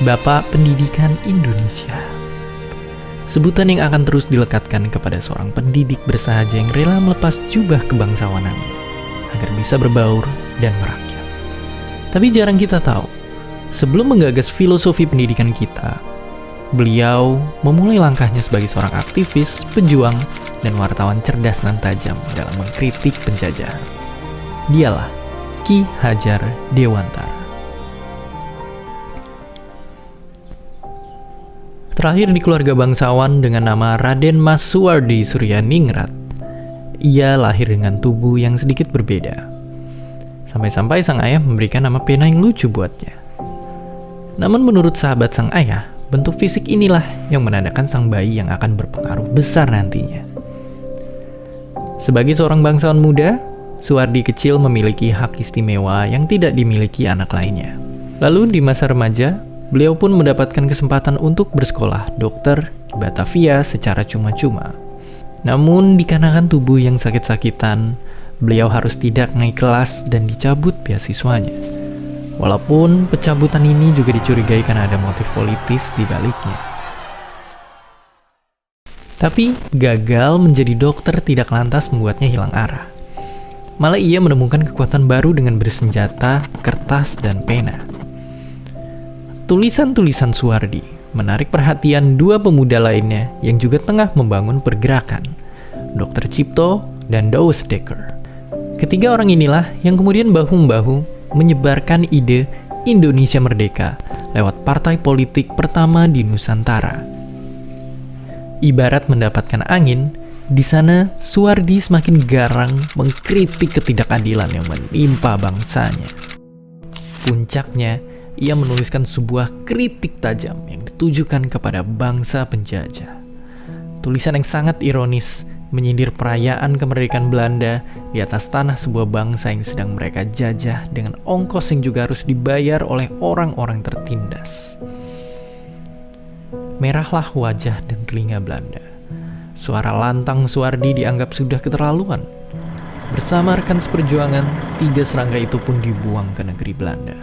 Bapak Pendidikan Indonesia. Sebutan yang akan terus dilekatkan kepada seorang pendidik bersahaja yang rela melepas jubah kebangsawanannya agar bisa berbaur dan merakyat. Tapi jarang kita tahu, sebelum menggagas filosofi pendidikan kita, beliau memulai langkahnya sebagai seorang aktivis, pejuang, dan wartawan cerdas dan tajam dalam mengkritik penjajahan. Dialah Ki Hajar Dewantara. Terakhir di keluarga bangsawan dengan nama Raden Mas Suwardi Suryaningrat, ia lahir dengan tubuh yang sedikit berbeda. Sampai-sampai sang ayah memberikan nama pena yang lucu buatnya. Namun menurut sahabat sang ayah, bentuk fisik inilah yang menandakan sang bayi yang akan berpengaruh besar nantinya. Sebagai seorang bangsawan muda, Suwardi kecil memiliki hak istimewa yang tidak dimiliki anak lainnya. Lalu di masa remaja, beliau pun mendapatkan kesempatan untuk bersekolah dokter di Batavia secara cuma-cuma. Namun dikarenakan tubuh yang sakit-sakitan, beliau harus tidak naik kelas dan dicabut beasiswanya. Walaupun pencabutan ini juga dicurigai karena ada motif politis di baliknya. Tapi gagal menjadi dokter tidak lantas membuatnya hilang arah. Malah ia menemukan kekuatan baru dengan bersenjata, kertas, dan pena. Tulisan-tulisan Suwardi menarik perhatian dua pemuda lainnya yang juga tengah membangun pergerakan, Dr. Cipto dan Douwe Dekker. Ketiga orang inilah yang kemudian bahu-membahu menyebarkan ide Indonesia Merdeka lewat partai politik pertama di Nusantara. Ibarat mendapatkan angin, di sana Suwardi semakin garang mengkritik ketidakadilan yang menimpa bangsanya. Puncaknya, ia menuliskan sebuah kritik tajam yang ditujukan kepada bangsa penjajah. Tulisan yang sangat ironis menyindir perayaan kemerdekaan Belanda di atas tanah sebuah bangsa yang sedang mereka jajah dengan ongkos yang juga harus dibayar oleh orang-orang tertindas. Merahlah wajah dan telinga Belanda. Suara lantang Suwardi dianggap sudah keterlaluan. Bersama rekan seperjuangan, 3 serangga itu pun dibuang ke negeri Belanda.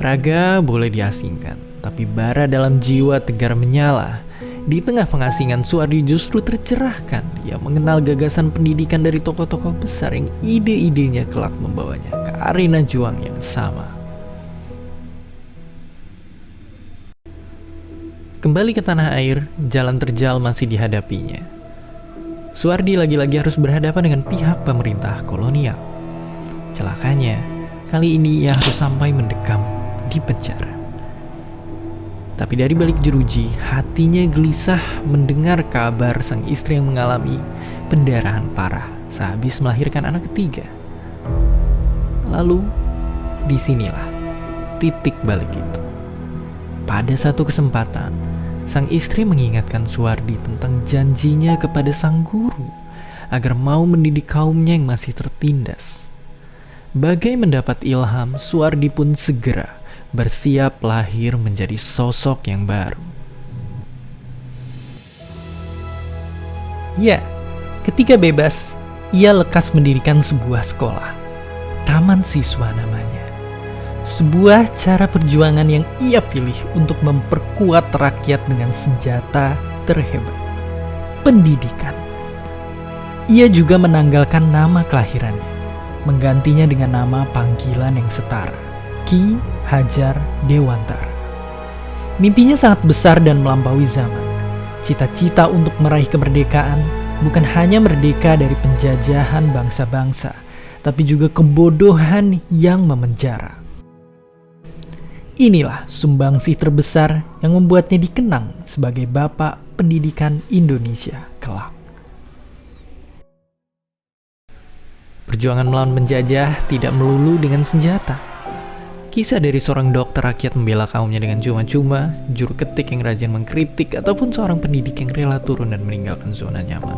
Raga boleh diasingkan, tapi bara dalam jiwa tegar menyala. Di tengah pengasingan, Suwardi justru tercerahkan. Ia mengenal gagasan pendidikan dari tokoh-tokoh besar yang ide-idenya kelak membawanya ke arena juang yang sama. Kembali ke tanah air, jalan terjal masih dihadapinya. Suwardi lagi-lagi harus berhadapan dengan pihak pemerintah kolonial. Celakanya, kali ini ia harus sampai mendekam di penjara. Tapi dari balik jeruji, hatinya gelisah mendengar kabar sang istri yang mengalami pendarahan parah sehabis melahirkan anak ketiga. Lalu, disinilah titik balik itu. Pada satu kesempatan, sang istri mengingatkan Suwardi tentang janjinya kepada sang guru agar mau mendidik kaumnya yang masih tertindas. Bagai mendapat ilham, Suwardi pun segera bersiap lahir menjadi sosok yang baru. Ya, ketika bebas, ia lekas mendirikan sebuah sekolah, Taman Siswa namanya. Sebuah cara perjuangan yang ia pilih untuk memperkuat rakyat dengan senjata terhebat, pendidikan. Ia juga menanggalkan nama kelahirannya, menggantinya dengan nama panggilan yang setara, Ki Hajar Dewantara. Mimpinya sangat besar dan melampaui zaman. Cita-cita untuk meraih kemerdekaan bukan hanya merdeka dari penjajahan bangsa-bangsa, tapi juga kebodohan yang memenjara. Inilah sumbangsih terbesar yang membuatnya dikenang sebagai Bapak Pendidikan Indonesia kelak. Perjuangan melawan penjajah tidak melulu dengan senjata. Kisah dari seorang dokter rakyat membela kaumnya dengan cuma-cuma, juru ketik yang rajin mengkritik, ataupun seorang pendidik yang rela turun dan meninggalkan zona nyaman,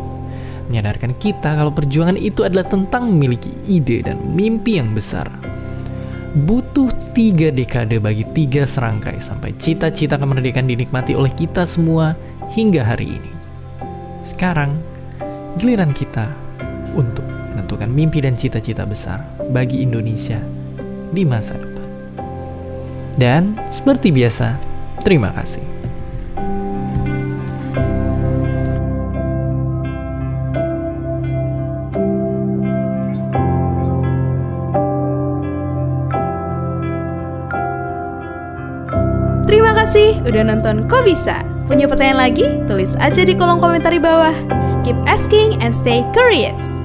menyadarkan kita kalau perjuangan itu adalah tentang memiliki ide dan mimpi yang besar. Butuh 3 dekade bagi 3 serangkai sampai cita-cita kemerdekaan dinikmati oleh kita semua hingga hari ini. Sekarang, giliran kita untuk menentukan mimpi dan cita-cita besar bagi Indonesia di masa depan. Dan seperti biasa, terima kasih. Terima kasih udah nonton Kok Bisa. Punya pertanyaan lagi? Tulis aja di kolom komentar di bawah. Keep asking and stay curious.